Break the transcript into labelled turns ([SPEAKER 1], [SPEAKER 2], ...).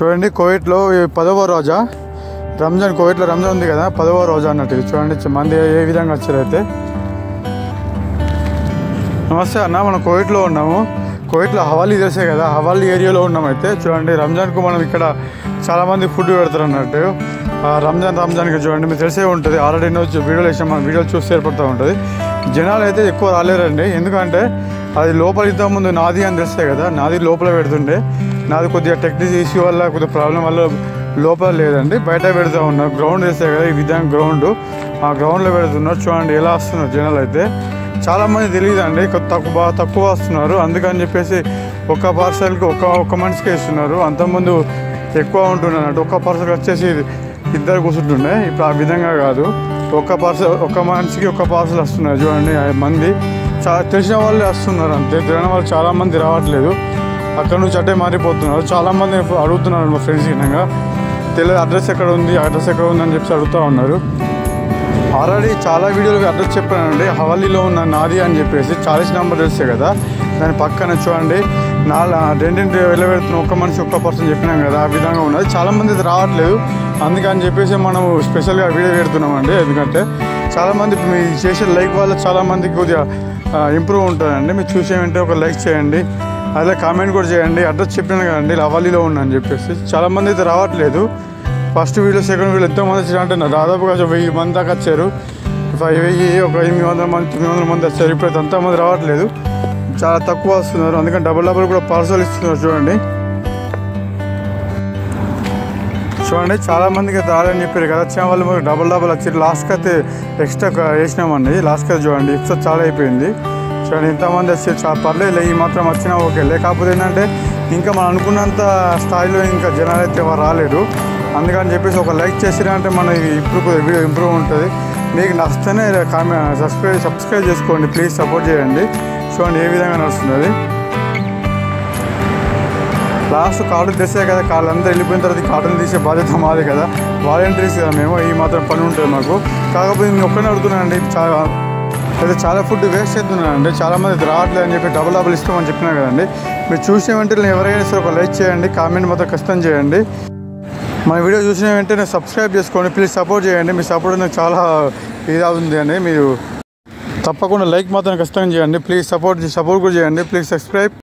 [SPEAKER 1] చూడండి కువైట్లో 10వ రోజా రంజాన్. కువైట్లో రంజాన్ ఉంది కదా, 10వ రోజా అన్నట్టు. చూడండి మంది ఏ విధంగా వచ్చారైతే. నమస్తే అన్న, మనం కువైట్లో ఉన్నాము. కువైట్లో హవాలీ తెలిసే కదా, హవాలీ ఏరియాలో ఉన్నామైతే. చూడండి రంజాన్కు మనం ఇక్కడ చాలామంది ఫుడ్ పెడతారు అన్నట్టు. రంజాన్కి చూడండి మీకు తెలిసే ఉంటుంది, ఆల్రెడీ వీడియోలు వేసాం, మన వీడియోలు చూస్తే ఏర్పడుతూ ఉంటుంది. జనాలు అయితే ఎక్కువ రాలేరండి, ఎందుకంటే అది లోపల ఇంతకుముందు నాది అని తెలిసే కదా, నాది లోపల పెడుతుండే. నాది కొద్దిగా టెక్నిక్ ఇష్యూ వల్ల కొద్దిగా ప్రాబ్లం వల్ల లోపల లేదండి, బయట పెడుతూ ఉన్నారు. గ్రౌండ్ వేసే కదా ఈ విధంగా గ్రౌండ్, ఆ గ్రౌండ్లో పెడుతున్నారు. చూడండి ఎలా వస్తున్నారు జనాలు అయితే. చాలామంది తెలియదు అండి, బాగా తక్కువ వస్తున్నారు. అందుకని చెప్పేసి ఒక పార్సల్కి ఒక మనిషికి ఇస్తున్నారు. అంతకుముందు ఎక్కువ ఉంటున్నారు అన్నట్టు. ఒక పార్సల్కి వచ్చేసి 2 కూర్చుంటుండే, ఇప్పుడు ఆ విధంగా కాదు. ఒక మనిషికి ఒక పార్సల్ వస్తున్నారు. చూడండి మంది తెలిసిన వాళ్ళే వస్తున్నారు అంతే, తెలియని వాళ్ళు చాలామంది రావట్లేదు. అక్కడ నుంచి అట్టే మారిపోతున్నారు. చాలామంది అడుగుతున్నారు మా ఫ్రెండ్స్ విధంగా, తెలియదు అడ్రస్ ఎక్కడ ఉంది అని చెప్పి అడుగుతూ ఉన్నారు. ఆల్రెడీ చాలా వీడియోలు అడ్రస్ చెప్పానండి. హవాలీలో ఉన్న నాది అని చెప్పేసి 40 నెంబర్ తెలిసే కదా, దాని పక్కన చూడండి రెండింటి వెళ్ళబెడుతున్న ఒక మనిషి ఒక పర్సన్ చెప్పినాం కదా, ఆ విధంగా ఉన్నది. చాలామంది ఇది రావట్లేదు, అందుకని చెప్పేసి మనం స్పెషల్గా వీడియో పెడుతున్నామండి. ఎందుకంటే చాలామంది మీరు చేసే లైక్ వల్ల చాలామందికి కొద్దిగా ఇంప్రూవ్ ఉంటుందండి. మీరు చూసే వెంటనే ఒక లైక్ చేయండి, అదే కామెంట్ కూడా చేయండి. అడ్రస్ చెప్పినాను కదండి హవాలీలో ఉన్నా అని చెప్పేసి. చాలామంది అయితే రావట్లేదు. ఫస్ట్ వీడియో సెకండ్ వీడియో ఎంతోమంది వచ్చారు అంటే దాదాపుగా 1000 మంది దాకా వచ్చారు. 1000 ఒక 800 మంది 900 మంది వచ్చారు. ఇప్పుడు అంతమంది రావట్లేదు, చాలా తక్కువ వస్తున్నారు. అందుకని డబుల్ కూడా పార్సల్ ఇస్తున్నారు. చూడండి చాలామందికి అయితే రాలని చెప్పారు కదా, వచ్చిన వాళ్ళు మాకు డబుల్ వచ్చారు. లాస్ట్కి అయితే ఎక్స్ట్రా వేసినామండి. లాస్ట్కి అయితే చూడండి ఎక్స్ట్రా చాలా అయిపోయింది. చూడండి ఇంతమంది వచ్చి పర్లేదు, ఈ మాత్రం వచ్చినా ఓకే. లేకపోతే ఏంటంటే ఇంకా మనం అనుకున్నంత స్థాయిలో ఇంకా జనాలు అయితే రాలేరు. అందుకని చెప్పేసి ఒక లైక్ చేసినా అంటే మన ఇప్పుడు వీడియో ఇంప్రూవ్ ఉంటుంది. మీకు నచ్చితేనే సబ్స్క్రైబ్ చేసుకోండి, ప్లీజ్ సపోర్ట్ చేయండి. చూడండి ఏ విధంగా నడుస్తుంది. లాస్ట్ కార్డులు తెస్తే కదా, కార్డులు అందరూ వెళ్ళిపోయిన తర్వాత కార్డులు తీసే బాధ్యత మాది కదా, వాలంటీర్స్ కదా మేము. ఈ మాత్రం పని ఉంటుంది మాకు. కాకపోతే నేను ఒక్కనే అడుగుతున్నానండి, చాలా ఫుడ్ వేస్ట్ అవుతున్నానండి. చాలామంది రావట్లేదు అని చెప్పి డబుల్ ఇస్తామని చెప్పినా కదండి. మీరు చూసిన వెంటనే ఎవరైనా సరే ఒక లైక్ చేయండి, కామెంట్ మాత్రం ఖచ్చితంగా చేయండి. మన వీడియో చూసిన వెంటనే సబ్స్క్రైబ్ చేసుకోండి, ప్లీజ్ సపోర్ట్ చేయండి. మీ సపోర్ట్ నాకు చాలా ఇది అవుతుంది అండి. మీరు తప్పకుండా లైక్ మాత్రం ఖచ్చితంగా చేయండి, ప్లీజ్ సపోర్ట్ కూడా చేయండి, ప్లీజ్ సబ్స్క్రైబ్.